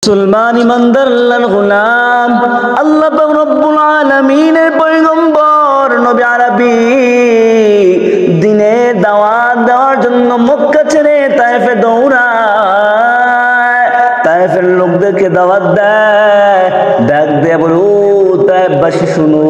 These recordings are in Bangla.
মুসলমান ইমানদার আল্লাহর গোলাম, আল্লাহ পাক রব্বুল আলামিনের পয়গম্বর নবী আরবী দিনের দাওয়াত দেওয়ার জন্য মক্কা ছেড়ে তায়েফে দৌড়ায়। তায়েফের লোকদেরকে দাওয়াত দেয়, ডাক দিয়ে বলে, ও তায়েফবাসী শুনো,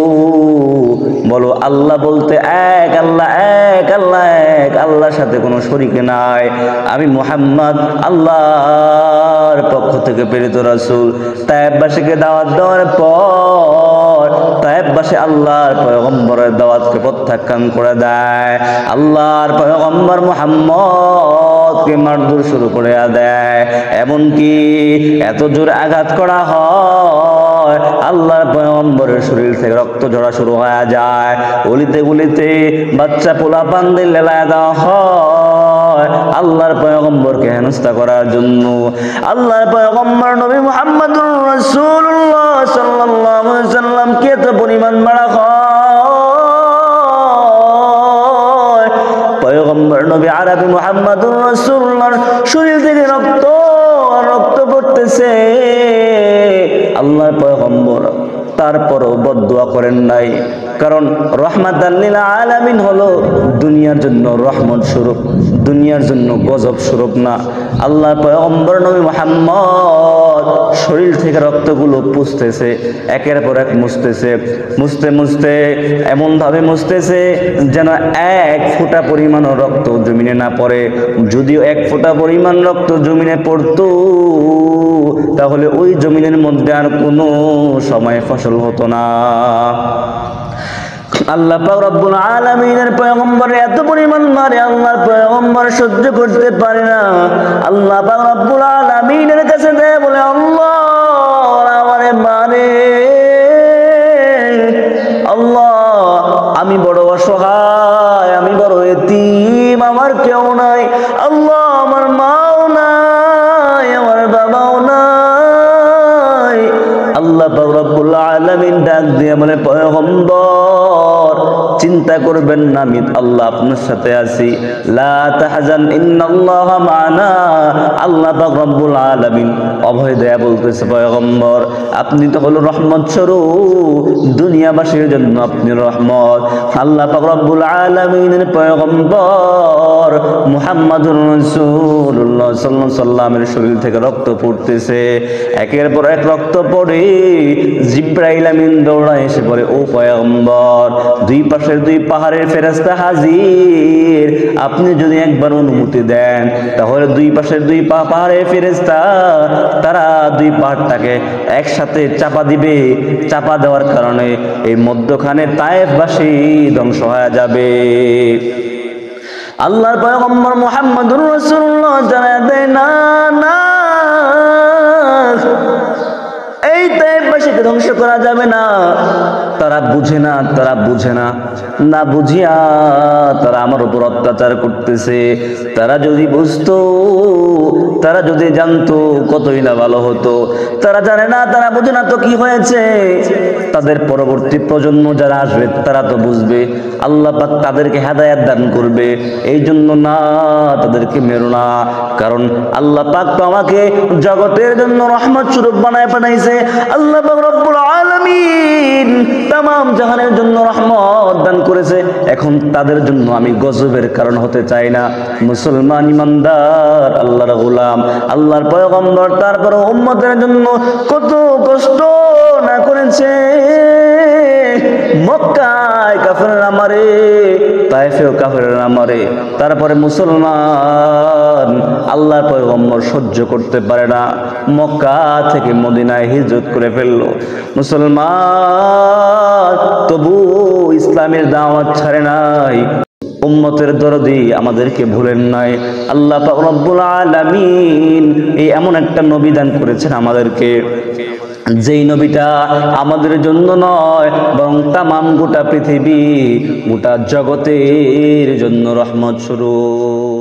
বলো আল্লাহ বলতে এক, আল্লাহ এক, আল্লাহ এক, আল্লাহর সাথে কোনো শরীক নাই। আমি মুহাম্মদ আল্লাহর পক্ষ থেকে প্রেরিত রাসূল। তায়েফবাসীকে দাওয়াত দেওয়ার পর তায়েফবাসী আল্লাহর পয়গম্বরের দাওয়াতকে প্রত্যাখ্যান করে দেয়। আল্লাহর পয়গম্বর মুহাম্মদকে মারধর শুরু করে দেয়, এমনকি এত জোর আঘাত করা হয় আল্লাহর পয়গম্বরের শরীর থেকে রক্ত ঝরা শুরু হয়ে যায়। গলিতে গলিতে বাচ্চা পোলা পান্দের লেলায় দেওয়া হয় আল্লাহর পয়গম্বরকে হেনস্থা করার জন্য। আল্লাহর পয়গম্বর নবী মুহাম্মদুর রাসূলুল্লাহ সাল্লাল্লাহু আলাইহি ওয়াসাল্লাম কে তো পরিমাণ মারা হয়। পয়গম্বর নবী আরবী মুহাম্মদুর রাসূলুল্লাহর শরীর থেকে রক্ত পড়তেছে। আল্লাহর পয়গম্বর তারপরও বদদুয়া করেন নাই, কারণ রহমাতাল লিল আলামিন হলো দুনিয়ার জন্য রহমত স্বরূপ, দুনিয়ার জন্য গজব স্বরূপ না। আল্লাহর পয়গম্বর নবী মুহাম্মদ শরীর থেকে রক্তগুলো পুছতেছে, একের পর এক মুছতেছে, মুছতে মুছতে এমনভাবে মুছতেছে যেন এক ফোঁটা পরিমাণও রক্ত জমিনে না পড়ে। যদিও এক ফোঁটা পরিমাণ রক্ত জমিনে পড়তো তাহলে ওই জমিনের মধ্যে আর কোনো সময় ফসল হতো না। আল্লাহ পাক রব্বুল আলামিনের পয়গম্বর এত পরিমাণ মারে আল্লাহর পয়গম্বর সহ্য করতে পারে না। আল্লাহ পাক রব্বুল আলামিনের কাছে দেয় বলে, আল্লাহ আমারে মারে, আল্লাহ আমি বড় অসহায়, আমি বড় এতিম, আমার কেউ নাই, আল্লাহ আমার মাও নাই, আমার বাবাও নাই। আল্লাহ পাক রব্বুল আলামিন ডাক দিয়ে বলে, পয়গম্বর চিন্তা করবেন না, আমি আল্লাহ আপনার সাথে আছি, লা তাহজান ইন্নাল্লাহা মা'ানা। আল্লাহ পাক রব্বুল আলামিন অভয় দেয়া বলতেছে, পয়গম্বর আপনি তো হলো রহমত স্বরূপ, দুনিয়াবাসীর জন্য আপনি রহমত। আল্লাহ পাক রব্বুল আলামিনের পয়গম্বর মুহাম্মদুর রাসূলুল্লাহ সাল্লাল্লাহু আলাইহি ওয়াসাল্লামের শরীর থেকে রক্ত পড়তেছে, একের পর এক রক্ত পড়ে জিবরাইল আমিন দৌড়ায় এসে বলে, ও পয়গম্বর দুই পাশের দুই পাহাড়ের ফেরেশতা হাজির, আপনি যদি একবার অনুমতি দেন তাহলে দুই পাশের দুই পাহাড়ের ফেরেশতা তারা দুই পাহাড়টাকে একসাথে চাপা দিবে। চাপা দেওয়ার কারণে এই মধ্যখানে তায়েফবাসী ধ্বংস হয়ে যাবে। আল্লাহর পয়গম্বর মুহাম্মদুর রাসূলুল্লাহ জানায় দেয়, না না, এই তায়েফবাসীকে ধ্বংস করা যাবে না। তারা বুঝে না, তারা বুঝে না, না বুঝিয়া তারা আমার উপর অত্যাচার করতেছে। তারা যদি বুঝতো, তারা যদি জানতো কতই না ভালো হতো। তারা জানে না, তারা বুঝে না তো কি হয়েছে, তাদের পরবর্তী প্রজন্ম যারা আসবে তারা তো বুঝবে, আল্লাহ পাক তাদেরকে হেদায়েত দান করবে। এই জন্য না, তাদেরকে মেরো না, কারণ আল্লাহ পাক তো আমাকে জগতের জন্য রহমত স্বরূপ বানায় পাঠাইছে। আল্লাহ পাক রব্বুল আলামিন তামাম জাহানের জন্য রহমত দান করেছে, এখন তাদের জন্য আমি গজবের কারণ হতে চাই না। মুসলমান ইমানদার আল্লাহর গোলাম, আল্লাহর পয়গম্বর তারপর উম্মতের জন্য কত কষ্ট না করেছে। মক্কায় কাফেররা মারে, তায়েফেও কাফেররা মারে, তারপরে মুসলমান আল্লাহর পয়গম্বর সহ্য করতে পারে না, মক্কা থেকে মদিনায় হিজরত করে ফেললো। মুসলমান তবু ইসলামের দাওয়াত ছাড়ে নাই, উম্মতের দরদি আমাদেরকে ভুলেন নাই। আল্লাহ পাক রব্বুল আলামিন এই এমন একটা নবী দান করেছেন আমাদেরকে, যেই নবীটা আমাদের জন্য নয় বরং তামাম গোটা পৃথিবী, গোটা জগতের জন্য রহমত স্বরূপ।